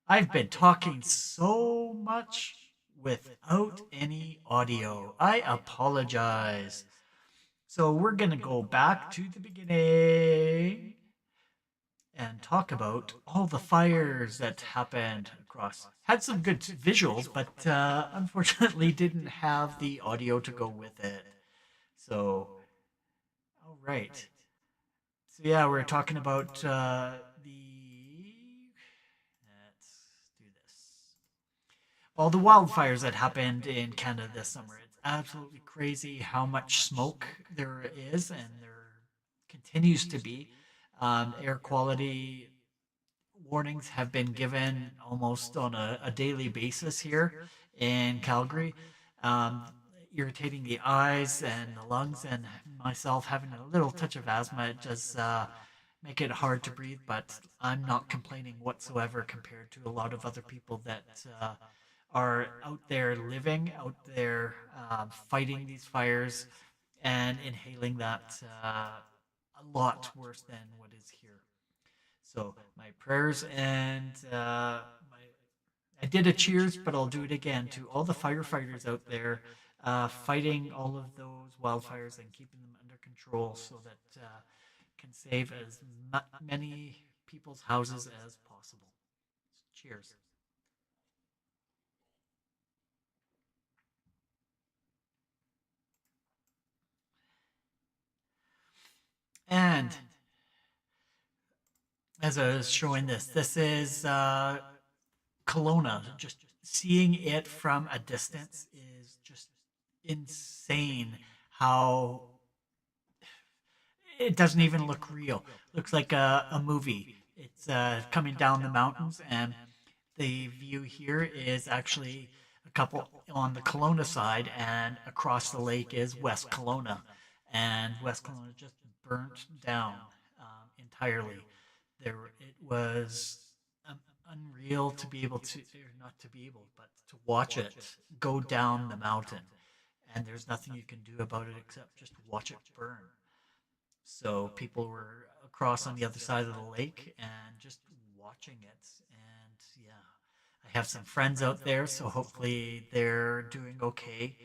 I've been talking so much without any audio. I apologize. So we're going to go back to the beginning and talk about all the fires that happened across. Had some good visuals, but unfortunately didn't have the audio to go with it. So, all right. So yeah, we're talking about the. Let's do this. All the wildfires that happened in Canada this summer. It's absolutely crazy how much smoke there is, and there continues to be. Air quality warnings have been given almost on a daily basis here in Calgary. Um, Irritating the eyes and the lungs, and myself having a little touch of asthma, it does make it hard to breathe, but I'm not complaining whatsoever compared to a lot of other people that are out there living, out there fighting these fires and inhaling that a lot worse than what is here. So my prayers and I did a cheers, but I'll do it again to all the firefighters out there fighting all of those wildfires and keeping them under control so that can save as many people's houses as possible. Cheers. And as I was showing this, this is Kelowna. Just seeing it from a distance is just insane how it doesn't even look real. Looks like a movie. It's coming down the mountains, and the view here is actually a couple on the Kelowna side, and across the lake is West Kelowna, and West Kelowna just burnt down entirely. It was um, unreal to be able to, or not to be able, but to watch it go down the mountain, and there's nothing you can do about it except just watch it burn. So people were across on the other side of the lake and just watching it. And yeah, I have some friends out there, so hopefully they're doing okay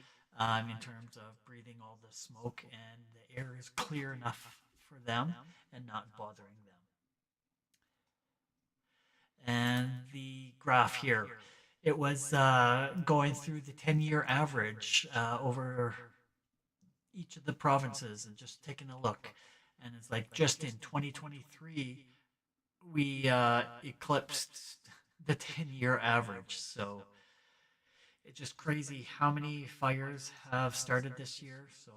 in terms of breathing all the smoke and the air is clear enough for them and not bothering them. And the graph here, it was going through the 10-year average over each of the provinces and just taking a look. And it's like just in 2023, we eclipsed the 10-year average. So it's just crazy how many fires have started this year. So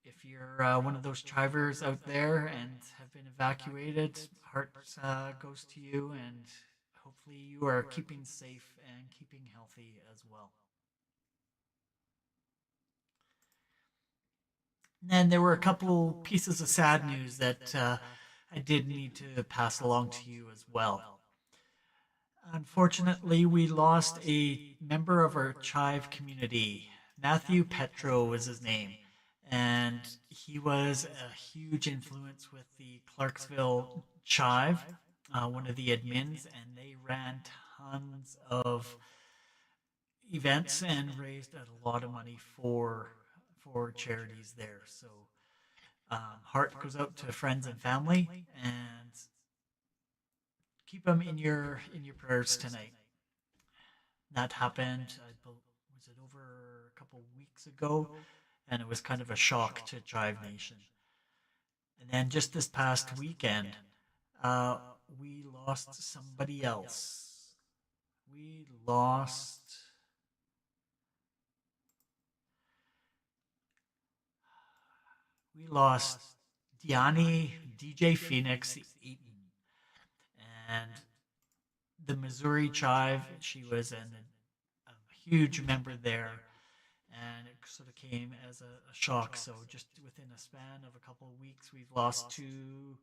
if you're one of those chivers out there and have been evacuated, heart goes to you, and hopefully you are keeping safe and keeping healthy as well. And there were a couple pieces of sad news that I did need to pass along to you as well. Unfortunately, we lost a member of our Chive community. Matthew Petro was his name. And he was a huge influence with the Clarksville Chive, one of the admins, and they ran tons of events and raised a lot of money for charities there. So heart goes out to friends and family, and keep them in your prayers tonight. That happened. Was it over a couple weeks ago? And it was kind of a shock to Chive Nation. And then just this past weekend, uh, we lost somebody else. We lost. We lost Diani DJ Phoenix Eaton, and the Missouri Chive. She was a huge member there, and it sort of came as a shock. So just within a span of a couple of weeks, we've lost two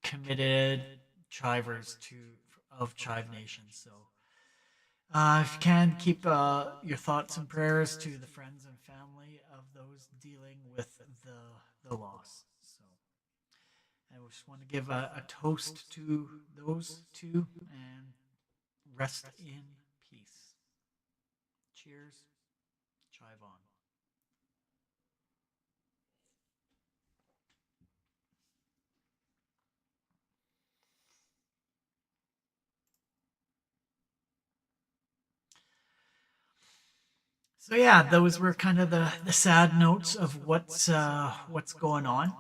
committed chivers to of Chive Nation. So if you can keep your thoughts and prayers to the friends and family of those dealing with the loss. So I just want to give a toast to those two and rest in peace. Cheers. Chive on. So yeah, those were kind of the sad notes of what's going on,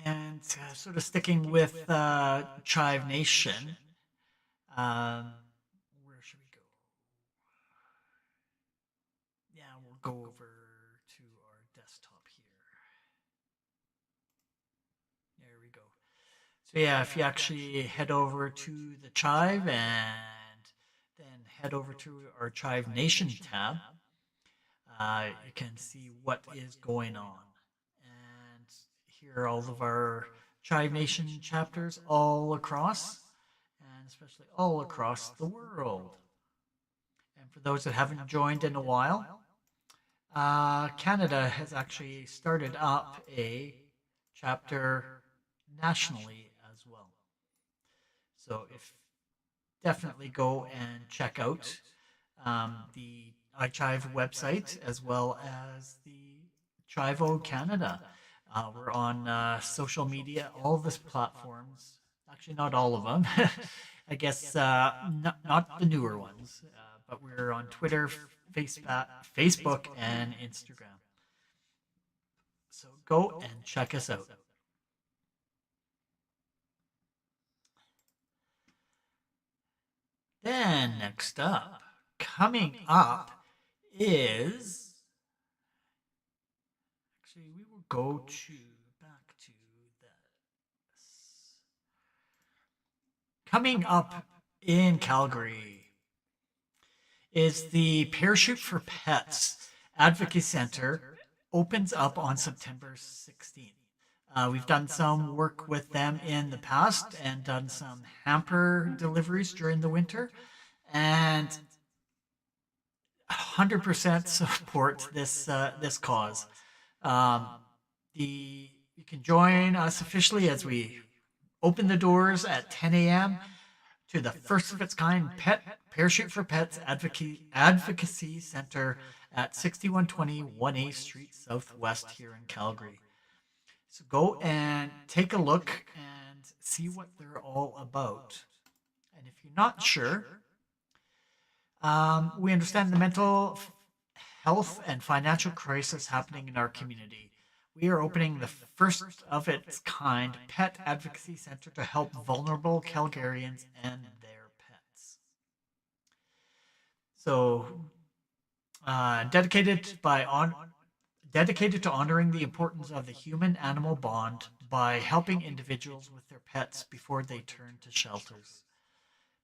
and sort of sticking with Chive Nation. Where should we go? Yeah, we'll go over to our desktop here. There we go. So yeah, if you actually head over to the Chive and then head over to our Chive Nation tab, you can see what is going on. And here are all of our Chive Nation chapters all across, and especially all across the world. And for those that haven't joined in a while, Canada has actually started up a chapter nationally as well. So if definitely go and check out the iChive website as well as the Chivo Canada. We're on social media, all of these platforms. Actually, not all of them. I guess not the newer ones, but we're on Twitter, Facebook, and Instagram. So go and check us out. Then next up, coming up is actually we will go to back to this. Coming up in Calgary is the Parachute for Pets Advocacy Center opens up on September 16th. We've done some work with them in the past and done some hamper deliveries during the winter, and 100% support this cause. Um, you can join us officially as we open the doors at 10 a.m. to the first of its kind Pet Parachute for Pets Advocacy Center at 6120 1A Street Southwest here in Calgary. So go and take a look and see what they're all about. And if you're not sure, we understand the mental health and financial crisis happening in our community. We are opening the first of its kind pet advocacy center to help vulnerable Calgarians and their pets. So, dedicated to honoring the importance of the human-animal bond by helping individuals with their pets before they turn to shelters.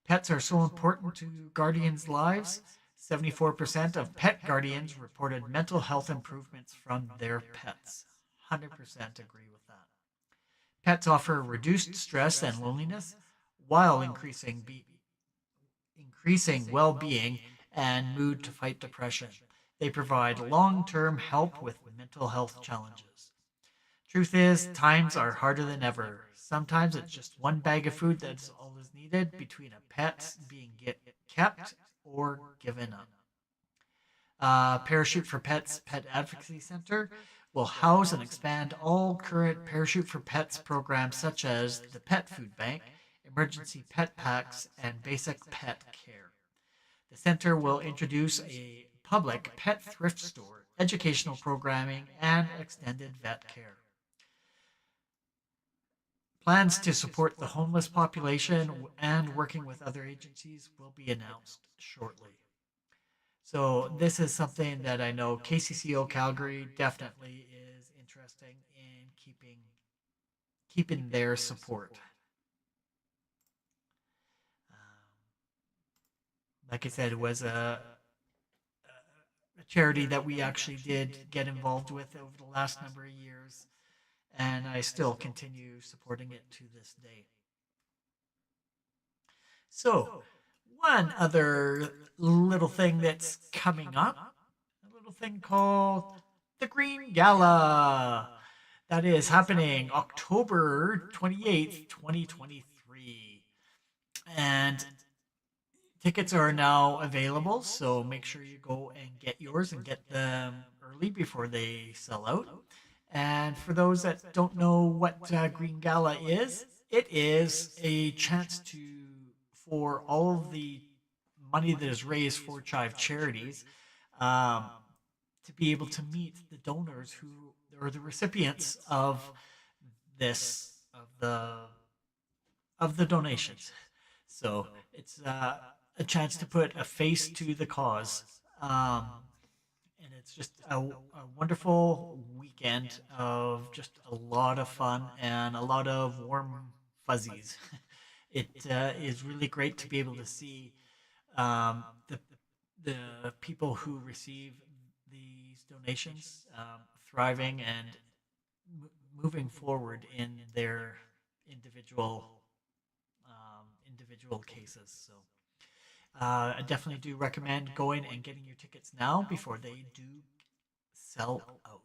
Pets are so important to guardians' lives. 74% of pet guardians reported mental health improvements from their pets. 100% agree with that. Pets offer reduced stress and loneliness while increasing well-being and mood to fight depression. They provide long-term help with mental health challenges. Truth is, times are harder than ever. Sometimes it's just one bag of food that's all is needed between a pet being kept or given up. Parachute for Pets Pet Advocacy Center will house and expand all current Parachute for Pets programs such as the Pet Food Bank, emergency pet packs, and basic pet care. The center will introduce a public pet thrift store, educational programming, and extended vet care. Plans to support the homeless population and working with other agencies will be announced shortly. So this is something that I know KCCO Calgary definitely is interesting in keeping their support. Like I said, it was a charity that we actually did get involved with over the last number of years, and I still continue supporting it to this day. So, one other little thing that's coming up, a little thing called the Green Gala. That is happening October 28th, 2023. And Tickets are now available, so make sure you go and get yours and get them early before they sell out. And for those that don't know what Green Gala is, it is a chance to for all of the money that is raised for Chive charities um, to be able to meet the donors who are the recipients of this of the donations. So it's a chance to put a face to the cause. And it's just a wonderful weekend of just a lot of fun and a lot of warm fuzzies. It is really great to be able to see the people who receive these donations thriving and moving forward in their individual individual cases. So I definitely do recommend going and getting your tickets now before they do sell out.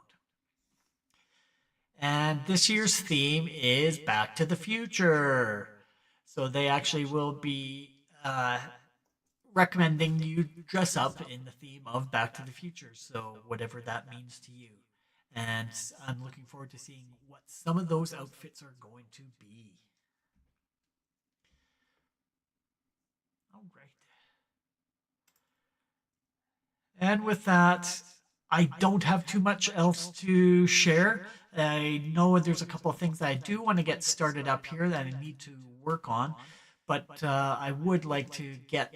And this year's theme is Back to the Future. So they actually will be recommending you dress up in the theme of Back to the Future. So whatever that means to you. And I'm looking forward to seeing what some of those outfits are going to be. Oh, great. And with that, I don't have too much else to share. I know there's a couple of things that I do want to get started up here that I need to work on, but I would like to get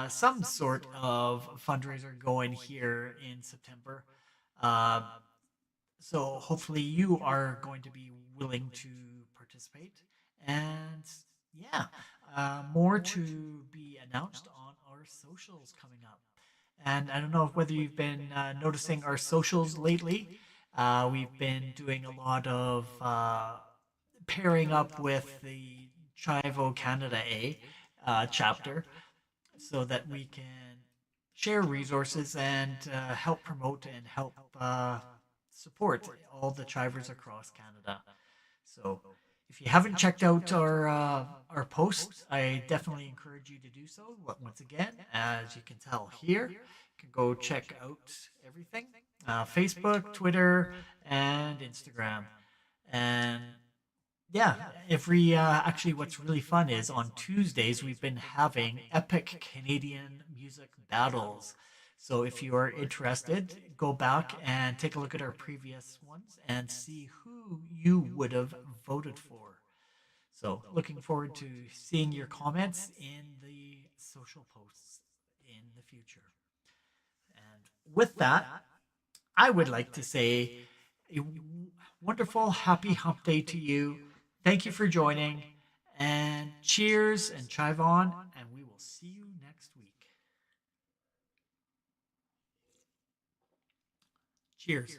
some sort of fundraiser going here in September. Uh, so hopefully you are going to be willing to participate. And yeah, more to be announced on our socials coming up. And I don't know whether you've been noticing our socials lately. We've been doing a lot of pairing up with the Chivo Canada A chapter so that we can share resources and help promote and help support all the Chivers across Canada. So if you haven't checked out our posts, I definitely encourage you to do so. Once again, as you can tell here, you can go check out everything: Facebook, Twitter, and Instagram. And yeah, every actually, what's really fun is on Tuesdays we've been having epic Canadian music battles. So if you are interested, go back and take a look at our previous ones and see who you would have voted for. So looking forward to seeing your comments in the social posts in the future. And with that, I would like to say a wonderful happy hump day to you. Thank you for joining, and cheers and chive on, and we will see you next week. Cheers.